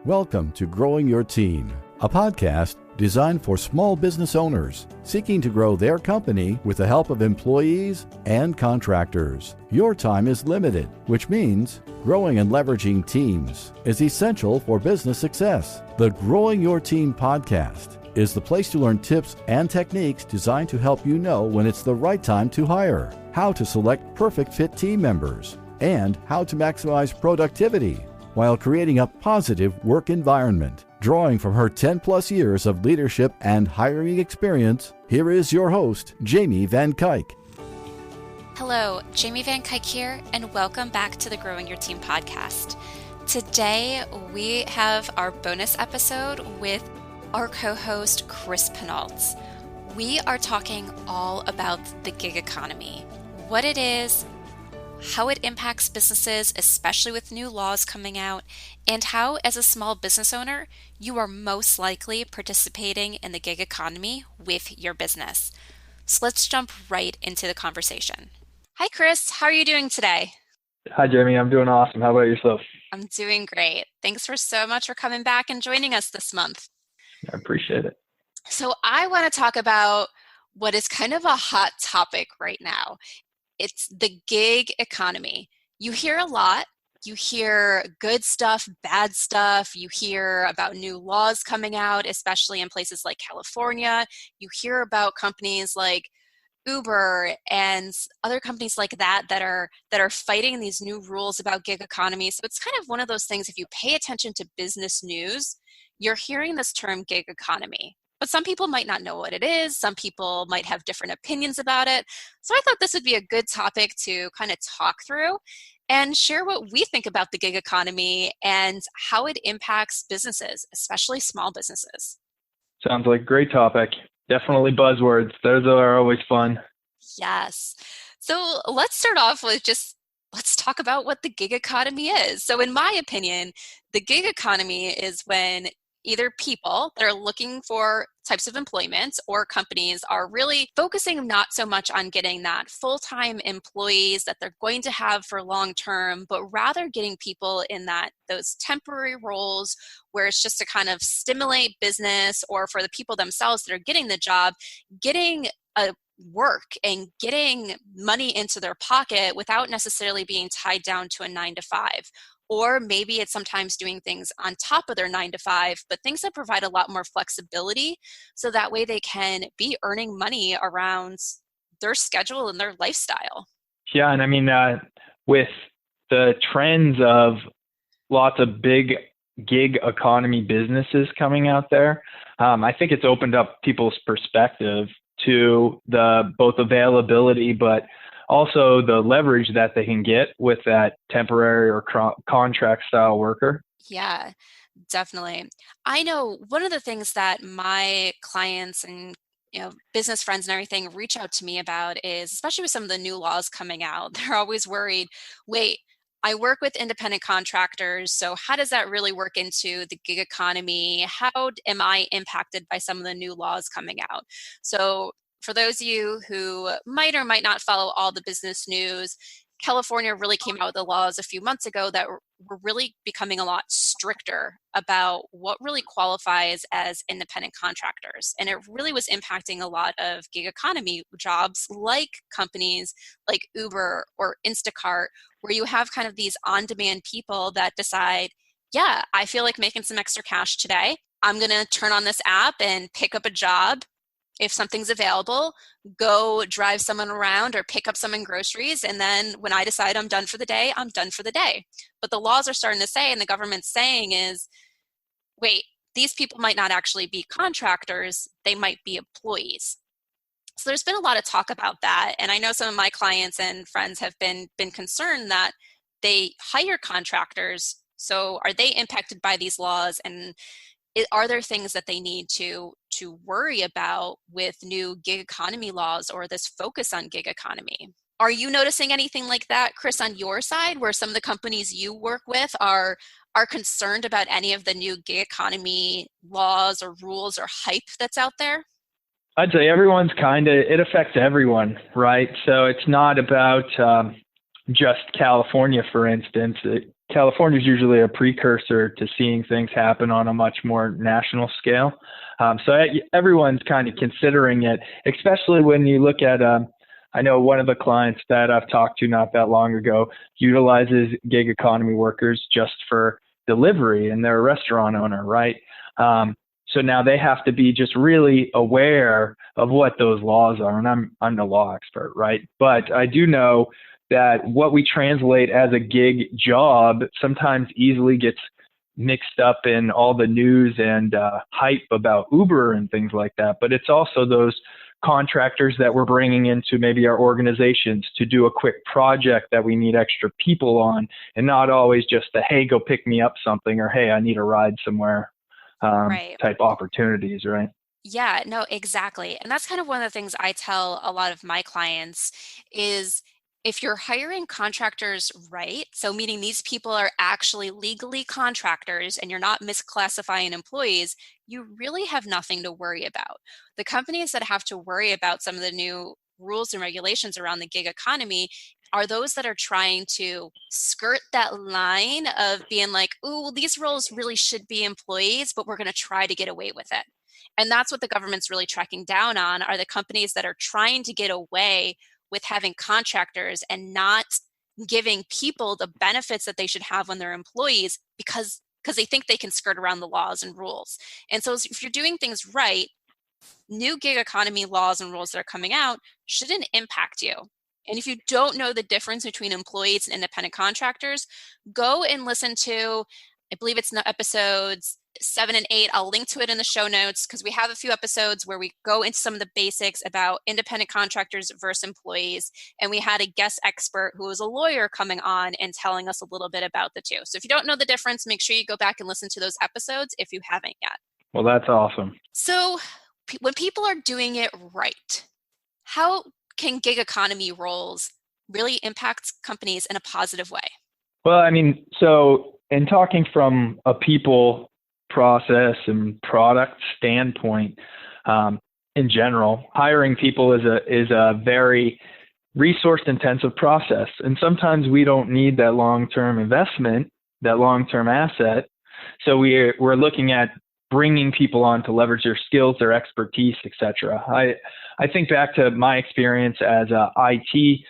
Welcome to Growing Your Team, a podcast designed for small business owners seeking to grow their company with the help of employees and contractors. Your time is limited, which means growing and leveraging teams is essential for business success. The Growing Your Team podcast is the place to learn tips and techniques designed to help you know when it's the right time to hire, how to select perfect fit team members, and how to maximize productivity while creating a positive work environment. Drawing from her 10-plus years of leadership and hiring experience, here is your host, Jamie Van Kuyk. Hello, Jamie Van Kuyk here, and welcome back to the Growing Your Team podcast. Today, we have our bonus episode with our co-host, Chris Pinault. We are talking all about the gig economy, what it is, how it impacts businesses, especially with new laws coming out, and how, as a small business owner, you are most likely participating in the gig economy with your business. So let's jump right into the conversation. Hi, Chris. How are you doing today? Hi, Jamie. I'm doing awesome. How about yourself? I'm doing great. Thanks so much for coming back and joining us this month. I appreciate it. So I want to talk about what is kind of a hot topic right now. It's the gig economy. You hear a lot. You hear good stuff, bad stuff. You hear about new laws coming out, especially in places like California. You hear about companies like Uber and other companies like that that are fighting these new rules about gig economy. So it's kind of one of those things, if you pay attention to business news, you're hearing this term gig economy. But some people might not know what it is. Some people might have different opinions about it. So I thought this would be a good topic to kind of talk through and share what we think about the gig economy and how it impacts businesses, especially small businesses. Sounds like a great topic. Definitely buzzwords. Those are always fun. Yes. So let's start off with let's talk about what the gig economy is. So in my opinion, the gig economy is when either people that are looking for types of employment or companies are really focusing not so much on getting that full-time employees that they're going to have for long term, but rather getting people in those temporary roles where it's just to kind of stimulate business, or for the people themselves that are getting the job, getting a work and getting money into their pocket without necessarily being tied down to a 9-to-5. Or maybe it's sometimes doing things on top of their 9-to-5, but things that provide a lot more flexibility, so that way they can be earning money around their schedule and their lifestyle. Yeah, and I mean, with the trends of lots of big gig economy businesses coming out there, I think it's opened up people's perspective to the both availability, but also the leverage that they can get with that temporary or contract style worker. Yeah, definitely. I know one of the things that my clients and business friends and everything reach out to me about is, especially with some of the new laws coming out, they're always worried, wait, I work with independent contractors, so how does that really work into the gig economy? How am I impacted by some of the new laws coming out? So for those of you who might or might not follow all the business news, California really came out with the laws a few months ago that were really becoming a lot stricter about what really qualifies as independent contractors. And it really was impacting a lot of gig economy jobs, like companies like Uber or Instacart, where you have kind of these on-demand people that decide, yeah, I feel like making some extra cash today. I'm going to turn on this app and pick up a job. If something's available, go drive someone around or pick up someone groceries. And then when I decide I'm done for the day, I'm done for the day. But the laws are starting to say, and the government's saying is, wait, these people might not actually be contractors. They might be employees. So there's been a lot of talk about that. And I know some of my clients and friends have been concerned that they hire contractors. So are they impacted by these laws? And are there things that they need to worry about with new gig economy laws or this focus on gig economy? Are you noticing anything like that, Chris, on your side, where some of the companies you work with are concerned about any of the new gig economy laws or rules or hype that's out there? I'd say it affects everyone, right? So it's not about just California, for instance. California is usually a precursor to seeing things happen on a much more national scale. So everyone's kind of considering it, especially when you look at, I know one of the clients that I've talked to not that long ago utilizes gig economy workers just for delivery, and they're a restaurant owner, right? So now they have to be just really aware of what those laws are. And I'm no law expert, right? But I do know that what we translate as a gig job sometimes easily gets mixed up in all the news and hype about Uber and things like that. But it's also those contractors that we're bringing into maybe our organizations to do a quick project that we need extra people on, and not always just the, hey, go pick me up something, or hey, I need a ride somewhere Right. type opportunities, right? Yeah, no, exactly. And that's kind of one of the things I tell a lot of my clients is if you're hiring contractors right, so meaning these people are actually legally contractors and you're not misclassifying employees, you really have nothing to worry about. The companies that have to worry about some of the new rules and regulations around the gig economy are those that are trying to skirt that line of being like, ooh, well, these roles really should be employees, but we're going to try to get away with it. And that's what the government's really tracking down on, are the companies that are trying to get away with having contractors and not giving people the benefits that they should have when they're employees because they think they can skirt around the laws and rules. And so if you're doing things right, new gig economy laws and rules that are coming out shouldn't impact you. And if you don't know the difference between employees and independent contractors, go and listen to, I believe it's episodes 7 and 8. I'll link to it in the show notes because we have a few episodes where we go into some of the basics about independent contractors versus employees. And we had a guest expert who was a lawyer coming on and telling us a little bit about the two. So if you don't know the difference, make sure you go back and listen to those episodes if you haven't yet. Well, that's awesome. So when people are doing it right, how can gig economy roles really impact companies in a positive way? Well, I mean, so in talking from a people, process, and product standpoint, in general, hiring people is a very resource-intensive process, and sometimes we don't need that long-term investment, that long-term asset. So we're looking at bringing people on to leverage their skills, their expertise, etc. I think back to my experience as a IT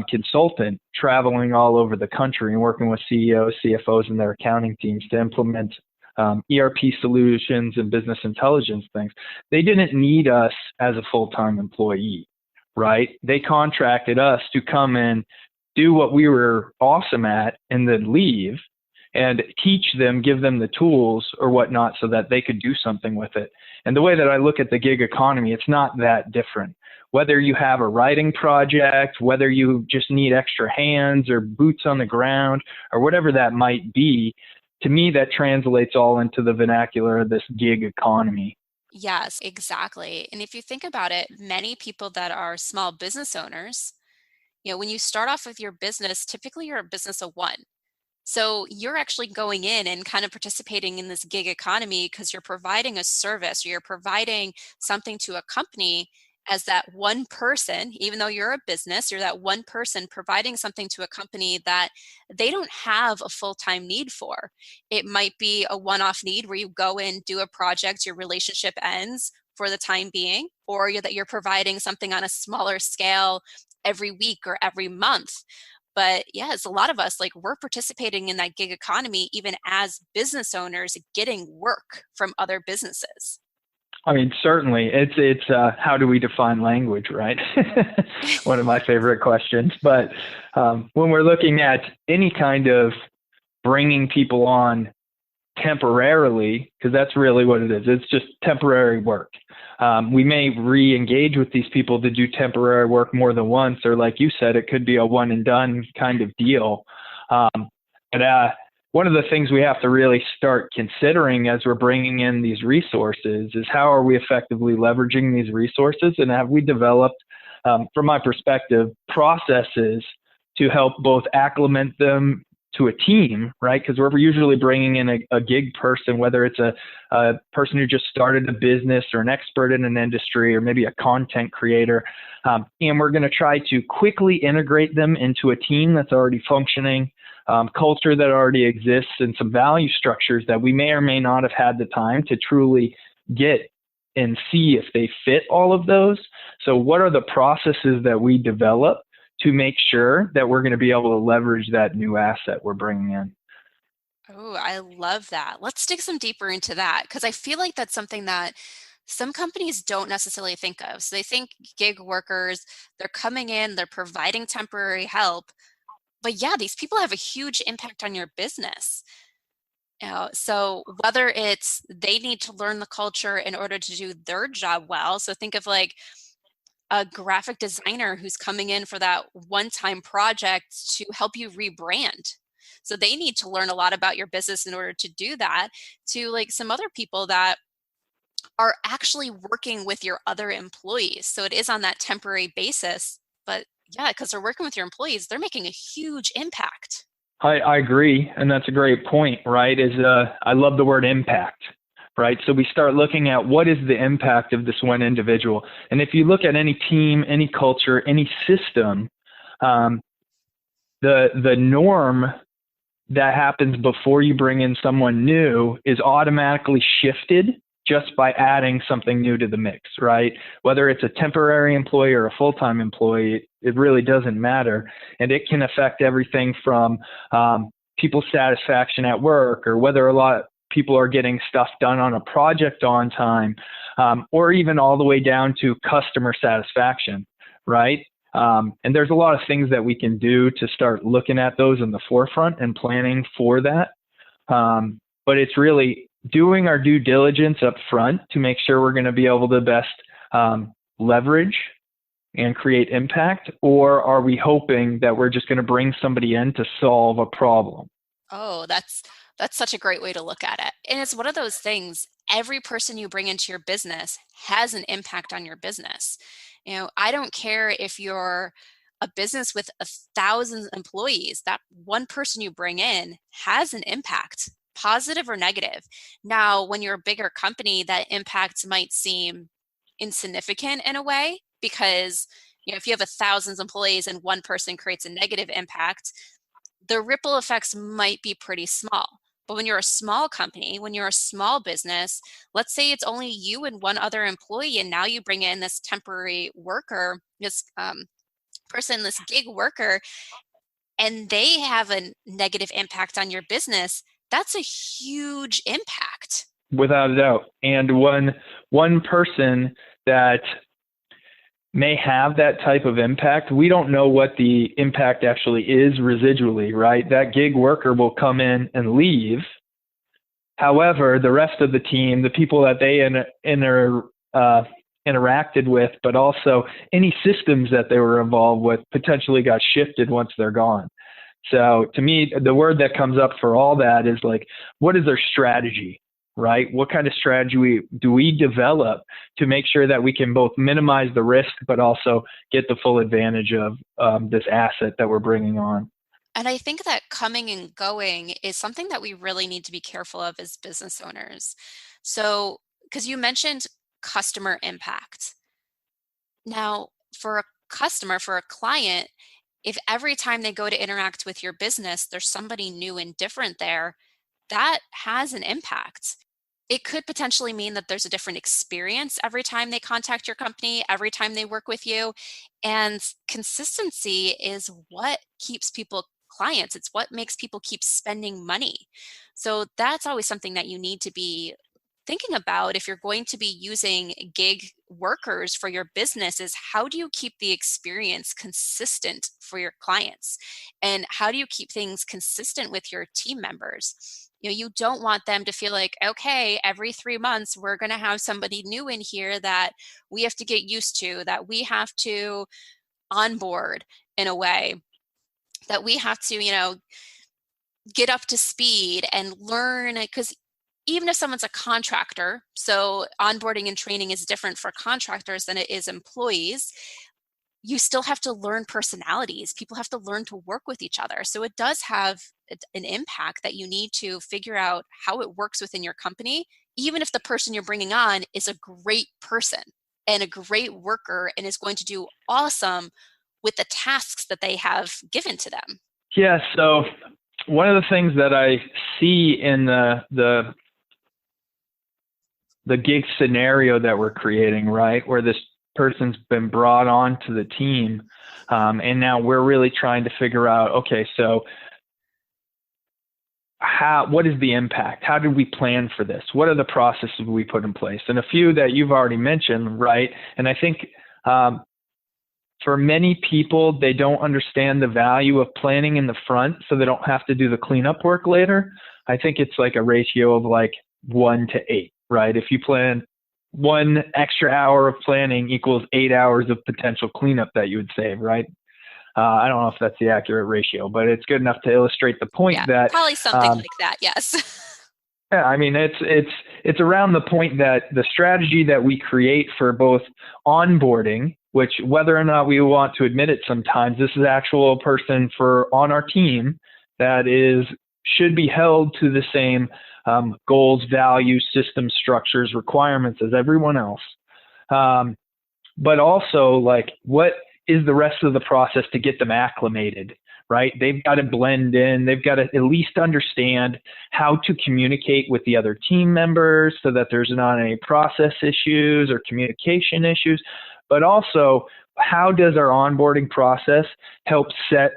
consultant, traveling all over the country and working with CEOs, CFOs, and their accounting teams to implement ERP solutions and business intelligence things. They didn't need us as a full-time employee, right? They contracted us to come in, do what we were awesome at, and then leave and teach them, give them the tools or whatnot so that they could do something with it. And the way that I look at the gig economy, it's not that different. Whether you have a writing project, whether you just need extra hands or boots on the ground or whatever that might be, to me, that translates all into the vernacular of this gig economy. Yes, exactly. And if you think about it, many people that are small business owners, when you start off with your business, typically you're a business of one. So you're actually going in and kind of participating in this gig economy because you're providing a service or you're providing something to a company as that one person. Even though you're a business, you're that one person providing something to a company that they don't have a full-time need for. It might be a one-off need where you go in, do a project, your relationship ends for the time being, or that you're providing something on a smaller scale every week or every month. But yes, a lot of us, we're participating in that gig economy, even as business owners, getting work from other businesses. I mean, certainly, it's how do we define language, right? One of my favorite questions. But when we're looking at any kind of bringing people on temporarily, because that's really what it is. It's just temporary work. We may re-engage with these people to do temporary work more than once, or like you said, it could be a one and done kind of deal. But one of the things we have to really start considering as we're bringing in these resources is how are we effectively leveraging these resources, and have we developed, from my perspective, processes to help both acclimate them to a team, right? Because we're usually bringing in a gig person, whether it's a person who just started a business or an expert in an industry or maybe a content creator. And we're going to try to quickly integrate them into a team that's already functioning, culture that already exists and some value structures that we may or may not have had the time to truly get and see if they fit all of those. So what are the processes that we develop to make sure that we're going to be able to leverage that new asset we're bringing in? Oh, I love that. Let's dig some deeper into that, because I feel like that's something that some companies don't necessarily think of. So they think gig workers, they're coming in, they're providing temporary help, but yeah, these people have a huge impact on your business. So whether it's they need to learn the culture in order to do their job well. So think of like a graphic designer who's coming in for that one-time project to help you rebrand. So they need to learn a lot about your business in order to do that, to like some other people that are actually working with your other employees. So it is on that temporary basis, but yeah, because they're working with your employees, they're making a huge impact. I agree, and that's a great point, right? I love the word impact, right? So we start looking at what is the impact of this one individual. And if you look at any team, any culture, any system, the norm that happens before you bring in someone new is automatically shifted just by adding something new to the mix, right? Whether it's a temporary employee or a full-time employee, it really doesn't matter. And it can affect everything from people's satisfaction at work, or whether a lot of people are getting stuff done on a project on time, or even all the way down to customer satisfaction, right? And there's a lot of things that we can do to start looking at those in the forefront and planning for that. But it's really doing our due diligence up front to make sure we're going to be able to best leverage and create impact, or are we hoping that we're just going to bring somebody in to solve a problem? Oh, that's such a great way to look at it. And it's one of those things, every person you bring into your business has an impact on your business. I don't care if you're a business with 1,000 employees, that one person you bring in has an impact, positive or negative. Now, when you're a bigger company, that impact might seem insignificant in a way, because if you have 1,000 employees and one person creates a negative impact, the ripple effects might be pretty small. But when you're a small company, when you're a small business, let's say it's only you and one other employee, and now you bring in this temporary worker, this person, this gig worker, and they have a negative impact on your business. That's a huge impact. Without a doubt. And one person that may have that type of impact, we don't know what the impact actually is residually, right? That gig worker will come in and leave. However, the rest of the team, the people that they interacted with, but also any systems that they were involved with, potentially got shifted once they're gone. So to me, the word that comes up for all that is like, what is their strategy? Right? What kind of strategy do we develop to make sure that we can both minimize the risk, but also get the full advantage of this asset that we're bringing on? And I think that coming and going is something that we really need to be careful of as business owners. So, because you mentioned customer impact. Now, for a customer, for a client, if every time they go to interact with your business, there's somebody new and different there, that has an impact. It could potentially mean that there's a different experience every time they contact your company, every time they work with you. And consistency is what keeps people clients. It's what makes people keep spending money. So that's always something that you need to be thinking about if you're going to be using gig workers for your business, is how do you keep the experience consistent for your clients? And how do you keep things consistent with your team members? You don't want them to feel like, okay, every 3 months, we're going to have somebody new in here that we have to get used to, that we have to onboard in a way, that we have to, get up to speed and learn. Because even if someone's a contractor, so onboarding and training is different for contractors than it is employees, you still have to learn personalities. People have to learn to work with each other. So it does have an impact that you need to figure out how it works within your company, even if the person you're bringing on is a great person and a great worker and is going to do awesome with the tasks that they have given to them. Yeah, so one of the things that I see in the gig scenario that we're creating, right, where this person's been brought on to the team, and now we're really trying to figure out, okay, so what is the impact? How did we plan for this? What are the processes we put in place? And a few that you've already mentioned, right? And I think for many people, they don't understand the value of planning in the front, so they don't have to do the cleanup work later. I think it's like a ratio of like 1-8, right? If you plan 1 extra hour of planning equals 8 hours of potential cleanup that you would save, right? I don't know if that's the accurate ratio, but it's good enough to illustrate the point that probably something like that. Yes. Yeah, I mean, it's around the point that the strategy that we create for both onboarding, which whether or not we want to admit it sometimes, this is actual person on our team that should be held to the same goals, values, system structures, requirements as everyone else. But also, like, what is the rest of the process to get them acclimated, right? They've got to blend in. They've got to at least understand how to communicate with the other team members so that there's not any process issues or communication issues. But also, how does our onboarding process help set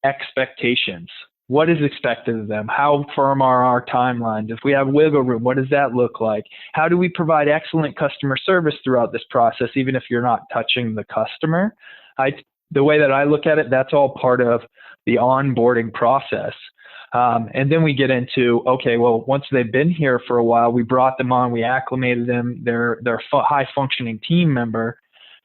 expectations? What is expected of them? How firm are our timelines? If we have wiggle room, what does that look like? How do we provide excellent customer service throughout this process, even if you're not touching the customer? The way that I look at it, that's all part of the onboarding process. And then we get into, okay, well, once they've been here for a while, we brought them on, we acclimated them, they're a high functioning team member.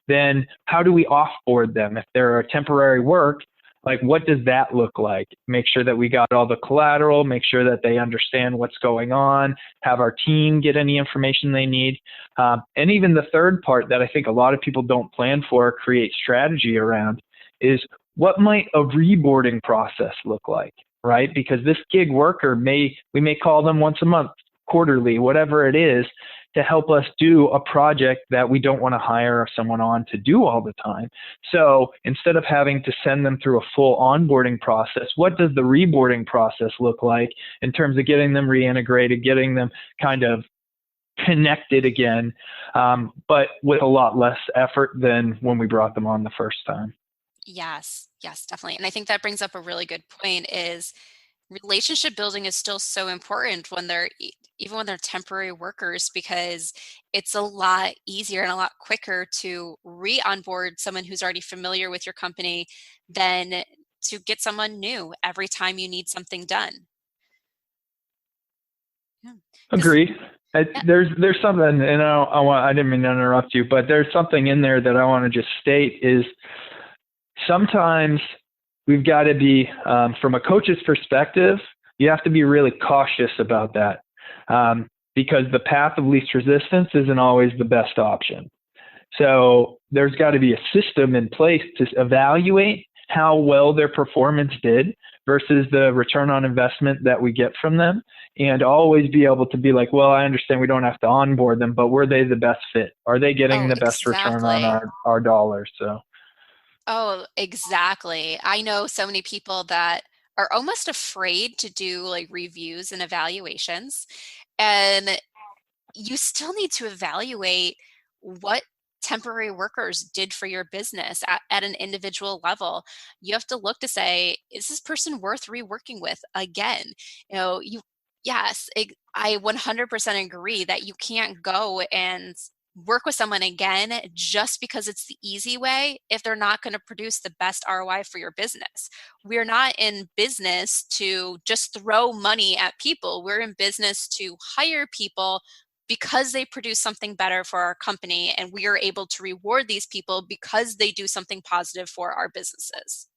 Then how do we offboard them? If they're a temporary work, like, what does that look like? Make sure that we got all the collateral, make sure that they understand what's going on, have our team get any information they need. And even the third part that I think a lot of people don't plan for or create strategy around is, what might a reboarding process look like, right? Because this gig worker we may call them once a month, quarterly, whatever it is, to help us do a project that we don't want to hire someone on to do all the time. So instead of having to send them through a full onboarding process, what does the reboarding process look like in terms of getting them reintegrated, getting them kind of connected again, but with a lot less effort than when we brought them on the first time? Yes, definitely. And I think that brings up a really good point, is relationship building is still so important when even when they're temporary workers, because it's a lot easier and a lot quicker to re-onboard someone who's already familiar with your company than to get someone new every time you need something done. Yeah. Agree. There's something, and I didn't mean to interrupt you, but there's something in there that I want to just state is, sometimes we've got to be, from a coach's perspective, you have to be really cautious about that, because the path of least resistance isn't always the best option. So there's got to be a system in place to evaluate how well their performance did versus the return on investment that we get from them, and always be able to be like, well, I understand we don't have to onboard them, but were they the best fit? Are they getting the best return on our dollars? So. Oh, exactly. I know so many people that are almost afraid to do like reviews and evaluations. And you still need to evaluate what temporary workers did for your business at an individual level. You have to look to say, is this person worth reworking with again? I 100% agree that you can't go and work with someone again just because it's the easy way if they're not going to produce the best ROI for your business. We're not in business to just throw money at people. We're in business to hire people because they produce something better for our company, and we are able to reward these people because they do something positive for our businesses.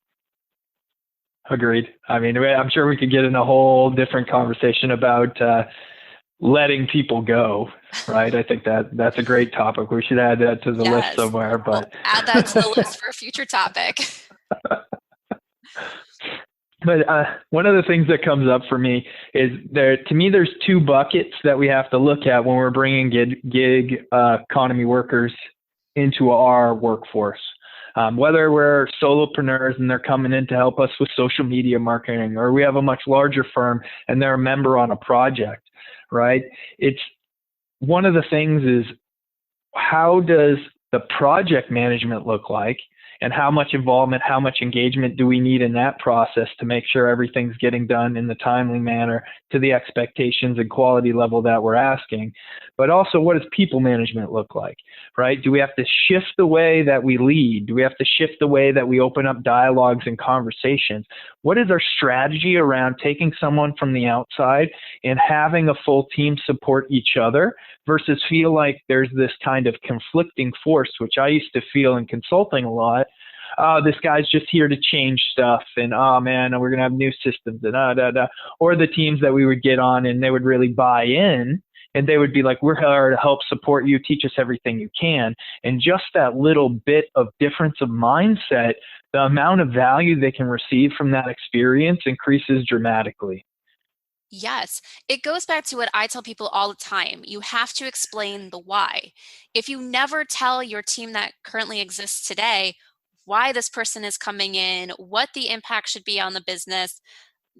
Agreed. I mean, I'm sure we could get in a whole different conversation about letting people go, right? I think that's a great topic. We should add that to the list somewhere. But we'll add that to the list for a future topic. But one of the things that comes up for me is there's two buckets that we have to look at when we're bringing gig economy workers into our workforce. Whether we're solopreneurs and they're coming in to help us with social media marketing, or we have a much larger firm and they're a member on a project, right? It's one of the things is, how does the project management look like? And how much involvement, how much engagement do we need in that process to make sure everything's getting done in the timely manner to the expectations and quality level that we're asking? But also, what does people management look like, right? Do we have to shift the way that we lead? Do we have to shift the way that we open up dialogues and conversations? What is our strategy around taking someone from the outside and having a full team support each other versus feel like there's this kind of conflicting force, which I used to feel in consulting a lot. This guy's just here to change stuff, and oh man, we're gonna have new systems, and or the teams that we would get on and they would really buy in and they would be like, we're here to help support you, teach us everything you can. And just that little bit of difference of mindset, the amount of value they can receive from that experience increases dramatically. Yes, it goes back to what I tell people all the time. You have to explain the why. If you never tell your team that currently exists today why this person is coming in, what the impact should be on the business,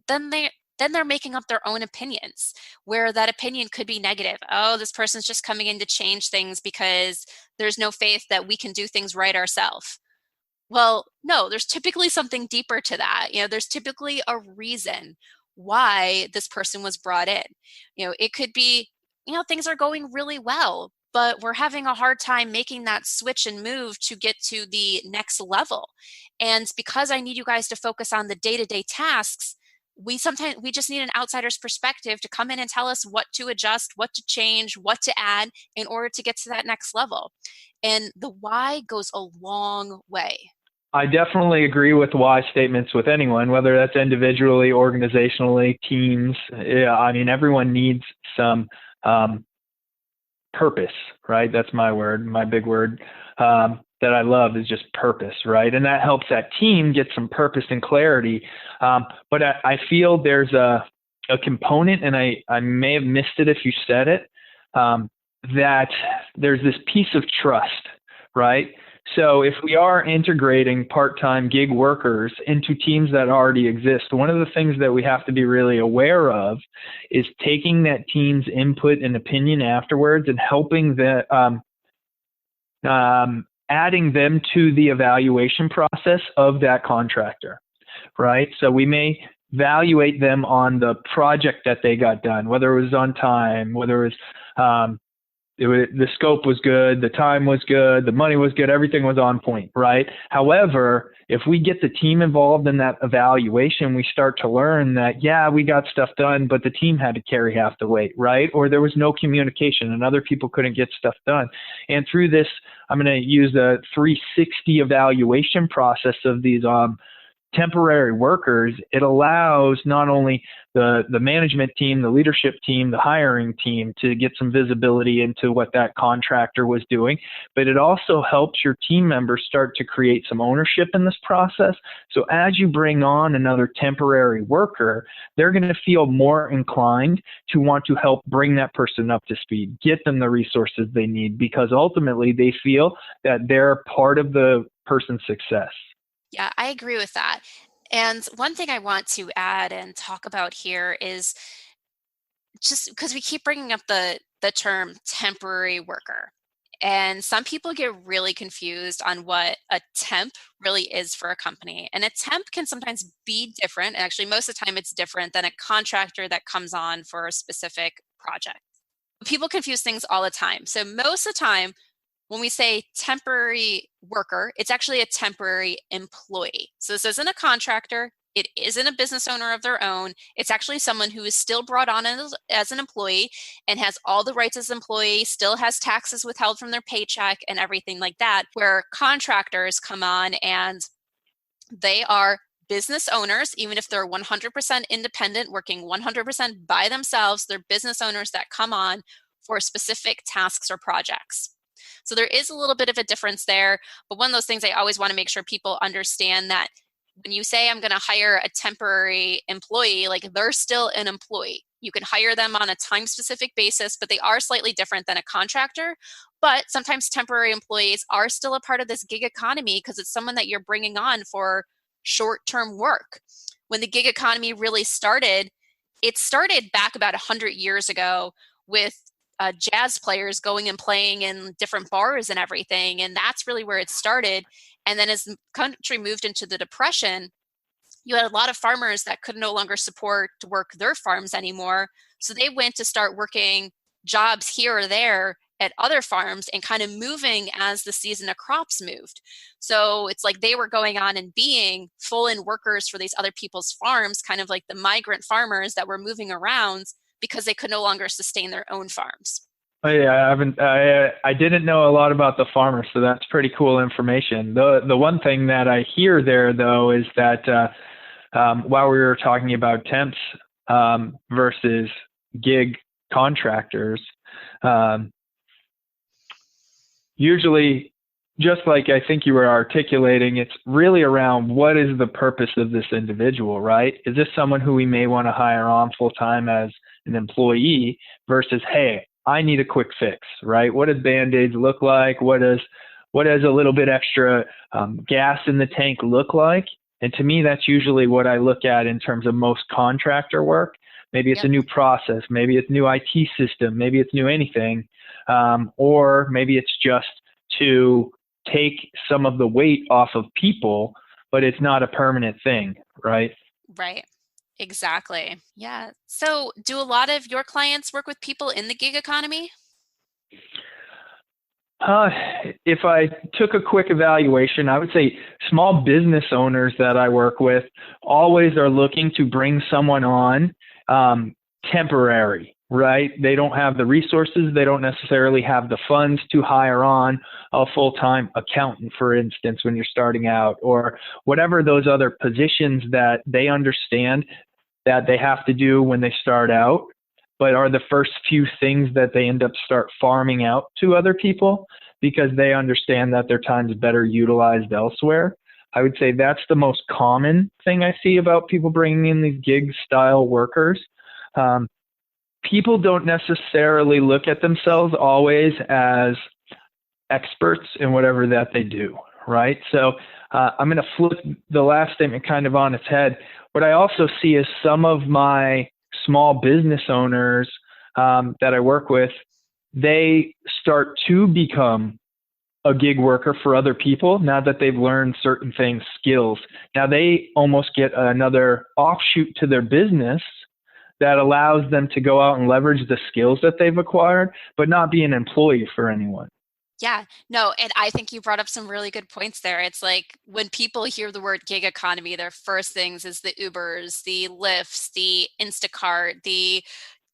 then they're making up their own opinions, where that opinion could be negative. Oh, this person's just coming in to change things because there's no faith that we can do things right ourselves. Well, no, there's typically something deeper to that. There's typically a reason why this person was brought in. It could be, things are going really well, but we're having a hard time making that switch and move to get to the next level. And because I need you guys to focus on the day-to-day tasks, we just need an outsider's perspective to come in and tell us what to adjust, what to change, what to add in order to get to that next level. And the why goes a long way. I definitely agree with why statements with anyone, whether that's individually, organizationally, teams. Yeah, I mean, everyone needs some purpose, right? That's my word, my big word that I love is just purpose, right? And that helps that team get some purpose and clarity. But I feel there's a component, and I may have missed it if you said it, that there's this piece of trust, right? So if we are integrating part-time gig workers into teams that already exist, one of the things that we have to be really aware of is taking that team's input and opinion afterwards and helping adding them to the evaluation process of that contractor, right? So we may evaluate them on the project that they got done, whether it was on time, whether it was the scope was good, the time was good, the money was good, everything was on point, right? However, if we get the team involved in that evaluation, we start to learn that, yeah, we got stuff done, but the team had to carry half the weight, right? Or there was no communication and other people couldn't get stuff done. And through this, I'm going to use the 360 evaluation process of these temporary workers. It allows not only the management team, the leadership team, the hiring team to get some visibility into what that contractor was doing, but it also helps your team members start to create some ownership in this process. So as you bring on another temporary worker, they're going to feel more inclined to want to help bring that person up to speed, get them the resources they need, because ultimately they feel that they're part of the person's success. Yeah, I agree with that. And one thing I want to add and talk about here is just because we keep bringing up the term temporary worker. And some people get really confused on what a temp really is for a company. And a temp can sometimes be different. Actually, most of the time it's different than a contractor that comes on for a specific project. People confuse things all the time. So most of the time, when we say temporary worker, it's actually a temporary employee. So this isn't a contractor. It isn't a business owner of their own. It's actually someone who is still brought on as an employee and has all the rights as an employee, still has taxes withheld from their paycheck and everything like that, where contractors come on and they are business owners, even if they're 100% independent, working 100% by themselves, they're business owners that come on for specific tasks or projects. So there is a little bit of a difference there, but one of those things I always want to make sure people understand that when you say I'm going to hire a temporary employee, like they're still an employee. You can hire them on a time-specific basis, but they are slightly different than a contractor But sometimes temporary employees are still a part of this gig economy because it's someone that you're bringing on for short-term work. When the gig economy really started, it started back about 100 years ago with jazz players going and playing in different bars and everything. And that's really where it started. And then as the country moved into the Depression, you had a lot of farmers that could no longer support to work their farms anymore. So they went to start working jobs here or there at other farms and kind of moving as the season of crops moved. So it's like they were going on and being full-in workers for these other people's farms, kind of like the migrant farmers that were moving around because they could no longer sustain their own farms. Oh, yeah, I didn't know a lot about the farmers, so that's pretty cool information. The one thing that I hear there, though, is that while we were talking about temps versus gig contractors, usually, just like I think you were articulating, it's really around what is the purpose of this individual, right? Is this someone who we may want to hire on full time as an employee versus, hey, I need a quick fix, right? What does Band-Aids look like? What does a little bit extra gas in the tank look like? And to me, that's usually what I look at in terms of most contractor work. Maybe it's a new process, maybe it's new IT system, maybe it's new anything, or maybe it's just to take some of the weight off of people, but it's not a permanent thing, right? Right. Exactly. Yeah. So do a lot of your clients work with people in the gig economy? If I took a quick evaluation, I would say small business owners that I work with always are looking to bring someone on temporary, right? They don't have the resources. They don't necessarily have the funds to hire on a full-time accountant, for instance, when you're starting out, or whatever those other positions that they understand that they have to do when they start out, but are the first few things that they end up start farming out to other people because they understand that their time is better utilized elsewhere. I would say that's the most common thing I see about people bringing in these gig style workers. People don't necessarily look at themselves always as experts in whatever that they do, right? So I'm going to flip the last statement kind of on its head. What I also see is some of my small business owners that I work with, they start to become a gig worker for other people now that they've learned certain things, skills. Now they almost get another offshoot to their business that allows them to go out and leverage the skills that they've acquired, but not be an employee for anyone. Yeah, no, and I think you brought up some really good points there. It's like when people hear the word gig economy, their first things is the Ubers, the Lyfts, the Instacart, the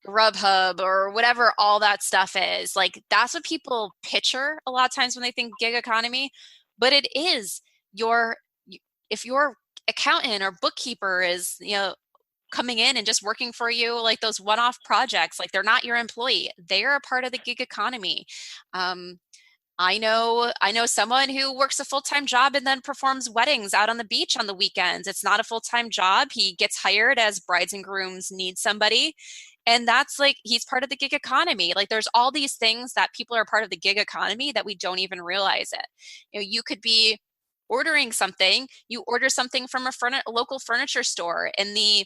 Grubhub, or whatever all that stuff is. Like that's what people picture a lot of times when they think gig economy, but it is if your accountant or bookkeeper is, coming in and just working for you, like those one-off projects, like they're not your employee, they're a part of the gig economy. I know someone who works a full-time job and then performs weddings out on the beach on the weekends. It's not a full-time job. He gets hired as brides and grooms need somebody. And that's like, he's part of the gig economy. Like there's all these things that people are part of the gig economy that we don't even realize it. You could be ordering something, you order something from a local furniture store, and the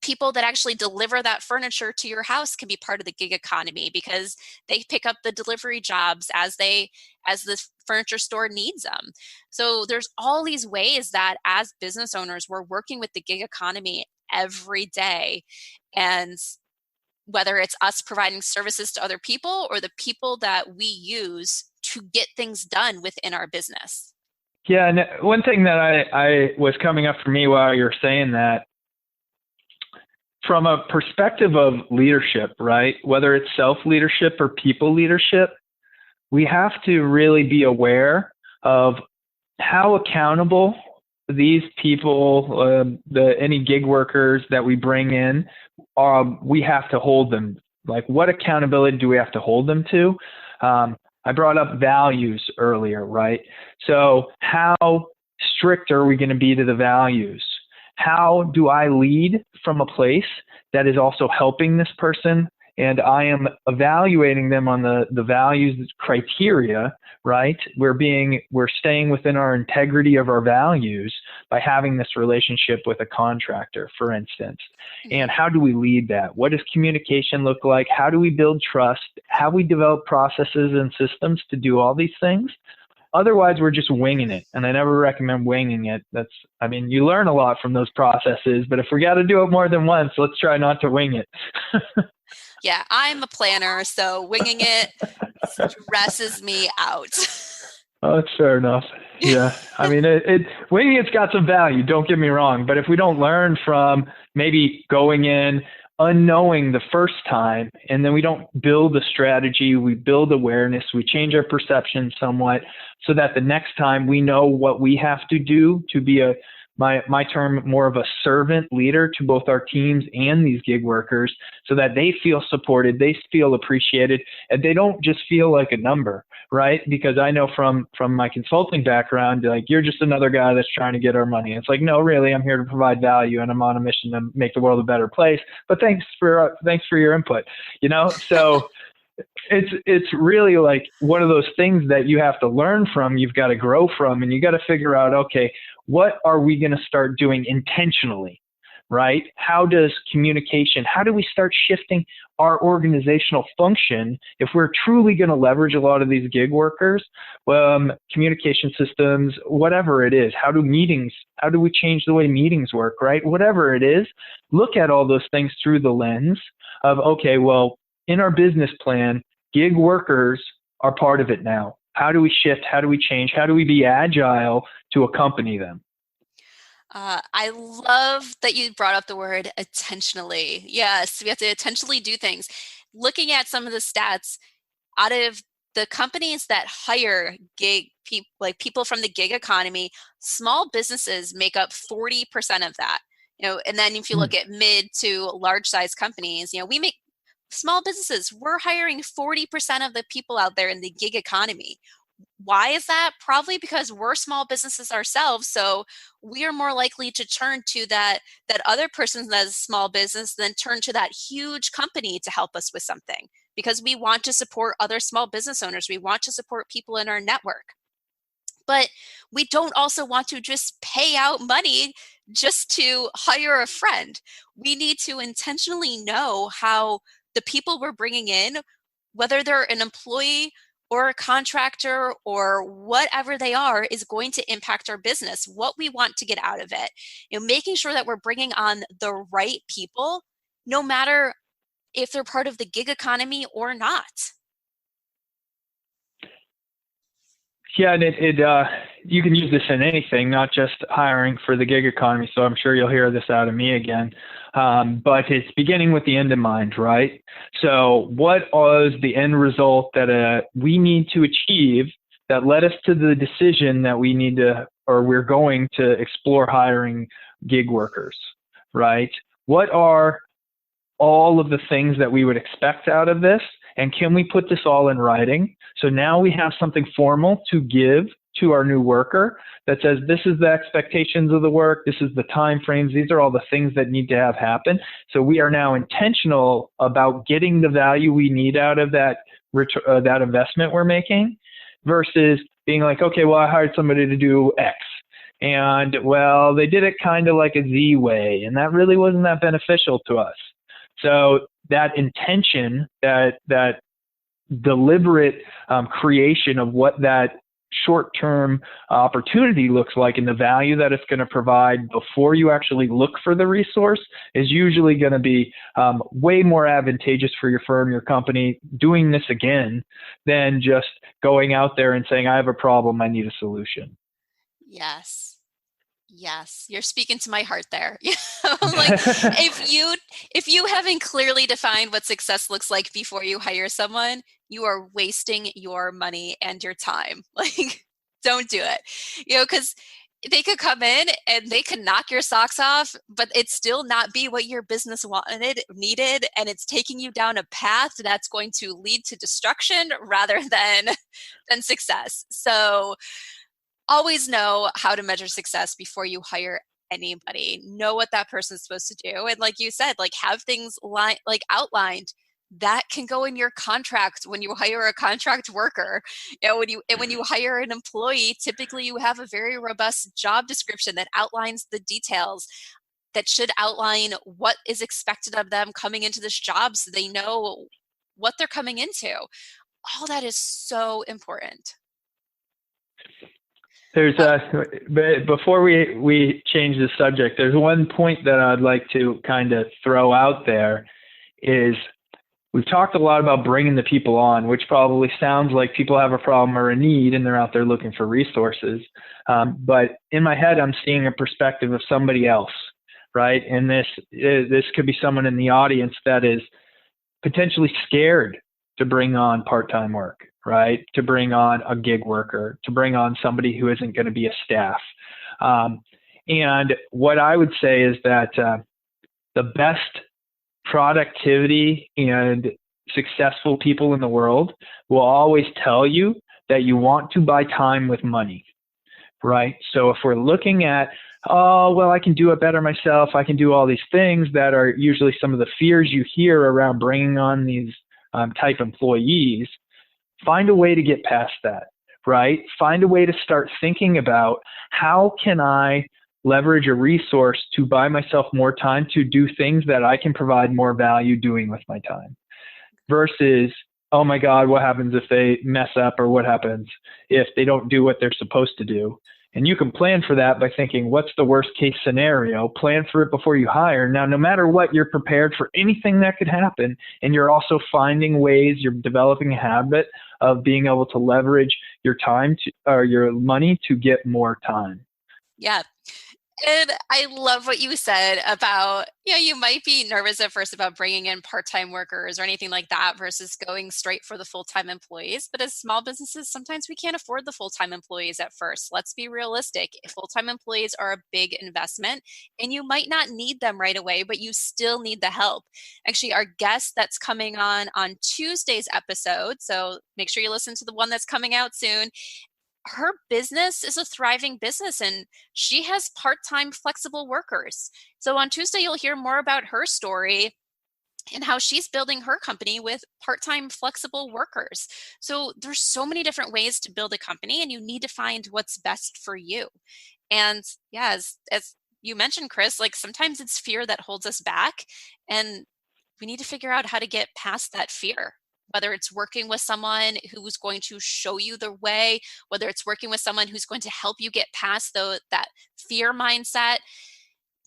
people that actually deliver that furniture to your house can be part of the gig economy because they pick up the delivery jobs as the furniture store needs them. So there's all these ways that as business owners, we're working with the gig economy every day. And whether it's us providing services to other people or the people that we use to get things done within our business. Yeah, and one thing that I was coming up for me while you were saying that, from a perspective of leadership, right? Whether it's self-leadership or people leadership, we have to really be aware of how accountable these people, any gig workers that we bring in, we have to hold them. Like, what accountability do we have to hold them to? I brought up values earlier, right? So how strict are we going to be to the values? How do I lead from a place that is also helping this person and I am evaluating them on the values criteria, right? We're staying within our integrity of our values by having this relationship with a contractor, for instance. And how do we lead that? What does communication look like? How do we build trust? How we develop processes and systems to do all these things? Otherwise, we're just winging it. And I never recommend winging it. You learn a lot from those processes, but if we got to do it more than once, let's try not to wing it. Yeah, I'm a planner, so winging it stresses me out. Oh, that's fair enough. Yeah. Winging it's got some value, don't get me wrong. But if we don't learn from maybe going in unknowing the first time, and then we don't build a strategy, we build awareness, we change our perception somewhat so that the next time we know what we have to do to be my term, more of a servant leader to both our teams and these gig workers, so that they feel supported, they feel appreciated, and they don't just feel like a number, right? Because I know from my consulting background, like, you're just another guy that's trying to get our money. It's like, no, really, I'm here to provide value, and I'm on a mission to make the world a better place. But thanks for your input, So it's really like one of those things that you have to learn from, you've got to grow from, and you got to figure out, okay, what are we going to start doing intentionally, right? How do we start shifting our organizational function if we're truly going to leverage a lot of these gig workers, communication systems, whatever it is? How do we change the way meetings work, right? Whatever it is, look at all those things through the lens of, okay, well, in our business plan, gig workers are part of it now. How do we shift? How do we change? How do we be agile to accompany them? I love that you brought up the word intentionally. Yes, we have to intentionally do things. Looking at some of the stats, out of the companies that hire people from the gig economy, small businesses make up 40% of that. And then if you look at mid to large size companies, small businesses, we're hiring 40% of the people out there in the gig economy. Why is that? Probably because we're small businesses ourselves. So we are more likely to turn to that other person that's a small business than turn to that huge company to help us with something, because we want to support other small business owners. We want to support people in our network. But we don't also want to just pay out money just to hire a friend. We need to intentionally know how the people we're bringing in, whether they're an employee or a contractor or whatever they are, is going to impact our business, what we want to get out of it. Making sure that we're bringing on the right people, no matter if they're part of the gig economy or not. Yeah, and you can use this in anything, not just hiring for the gig economy. So I'm sure you'll hear this out of me again. But it's beginning with the end in mind, right? So what was the end result that we need to achieve that led us to the decision that we're going to explore hiring gig workers, right? What are all of the things that we would expect out of this? And can we put this all in writing? So now we have something formal to give to our new worker that says, this is the expectations of the work, this is the time frames, these are all the things that need to have happen. So we are now intentional about getting the value we need out of that investment we're making, versus being like, okay, well, I hired somebody to do X. And, well, they did it kind of like a Z way, and that really wasn't that beneficial to us. So that intention, that deliberate creation of what that short-term opportunity looks like and the value that it's going to provide before you actually look for the resource is usually going to be way more advantageous for your firm, your company, doing this again than just going out there and saying, I have a problem, I need a solution. Yes, you're speaking to my heart there. Like, if you haven't clearly defined what success looks like before you hire someone, you are wasting your money and your time. Like, don't do it. Because they could come in and they could knock your socks off, but it still not be what your business needed, and it's taking you down a path that's going to lead to destruction rather than success. So always know how to measure success before you hire anybody. Know what that person's supposed to do. And like you said, like, have things outlined. that can go in your contract when you hire a contract worker. When you hire an employee, typically you have a very robust job description that outlines the details, that should outline what is expected of them coming into this job so they know what they're coming into. All that is so important. There's before we change the subject, there's one point that I'd like to kind of throw out there is we've talked a lot about bringing the people on, which probably sounds like people have a problem or a need and they're out there looking for resources. But in my head, I'm seeing a perspective of somebody else, right? And this could be someone in the audience that is potentially scared to bring on part-time work, right? To bring on a gig worker, to bring on somebody who isn't going to be a staff. And what I would say is that the best productivity and successful people in the world will always tell you that you want to buy time with money, right? So if we're looking at, oh, well, I can do it better myself, I can do all these things that are usually some of the fears you hear around bringing on these type employees, find a way to get past that, right? Find a way to start thinking about how can I leverage a resource to buy myself more time to do things that I can provide more value doing with my time versus, oh my God, what happens if they mess up, or what happens if they don't do what they're supposed to do? And you can plan for that by thinking, what's the worst case scenario? Plan for it before you hire. Now, no matter what, you're prepared for anything that could happen. And you're also finding ways, you're developing a habit of being able to leverage your time or your money to get more time. Yeah. And I love what you said about, you might be nervous at first about bringing in part-time workers or anything like that versus going straight for the full-time employees. But as small businesses, sometimes we can't afford the full-time employees at first. Let's be realistic. Full-time employees are a big investment and you might not need them right away, but you still need the help. Actually, our guest that's coming on Tuesday's episode, so make sure you listen to the one that's coming out soon, her business is a thriving business and she has part-time flexible workers. So on Tuesday, you'll hear more about her story and how she's building her company with part-time flexible workers. So there's so many different ways to build a company and you need to find what's best for you. And yeah, as you mentioned, Chris, like sometimes it's fear that holds us back and we need to figure out how to get past that fear. Whether it's working with someone who's going to show you the way, whether it's working with someone who's going to help you get past that fear mindset.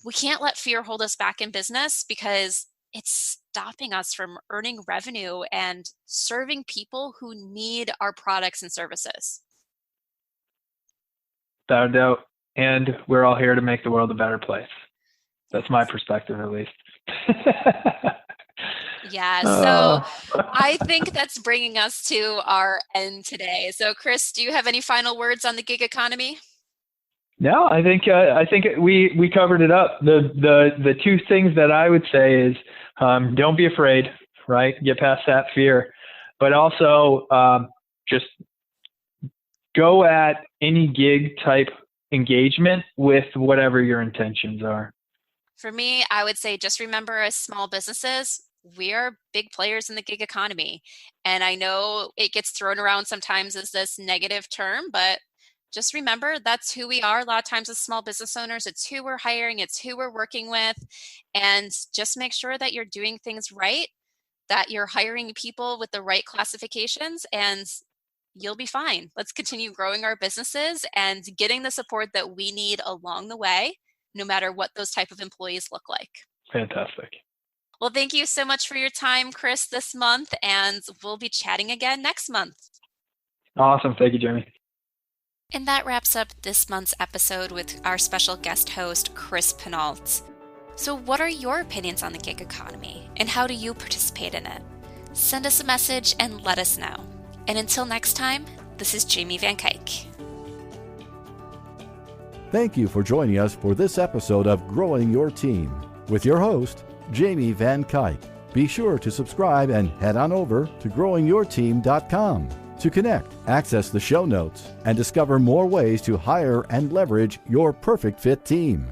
We can't let fear hold us back in business because it's stopping us from earning revenue and serving people who need our products and services. Without a doubt. And we're all here to make the world a better place. That's my perspective, at least. Yeah, so I think that's bringing us to our end today. So Chris, do you have any final words on the gig economy? No, I think we covered it up. The two things that I would say is don't be afraid, right? Get past that fear, but also just go at any gig type engagement with whatever your intentions are. For me, I would say just remember, as small businesses, we are big players in the gig economy. And I know it gets thrown around sometimes as this negative term, but just remember that's who we are. A lot of times as small business owners, it's who we're hiring, it's who we're working with. And just make sure that you're doing things right, that you're hiring people with the right classifications, and you'll be fine. Let's continue growing our businesses and getting the support that we need along the way, no matter what those type of employees look like. Fantastic. Well, thank you so much for your time, Chris, this month, and we'll be chatting again next month. Awesome. Thank you, Jamie. And that wraps up this month's episode with our special guest host, Chris Pinault. So what are your opinions on the gig economy, and how do you participate in it? Send us a message and let us know. And until next time, this is Jamie Van Kuyk. Thank you for joining us for this episode of Growing Your Team with your host, Jamie Van Kuyk. Be sure to subscribe and head on over to growingyourteam.com to connect, access the show notes, and discover more ways to hire and leverage your perfect fit team.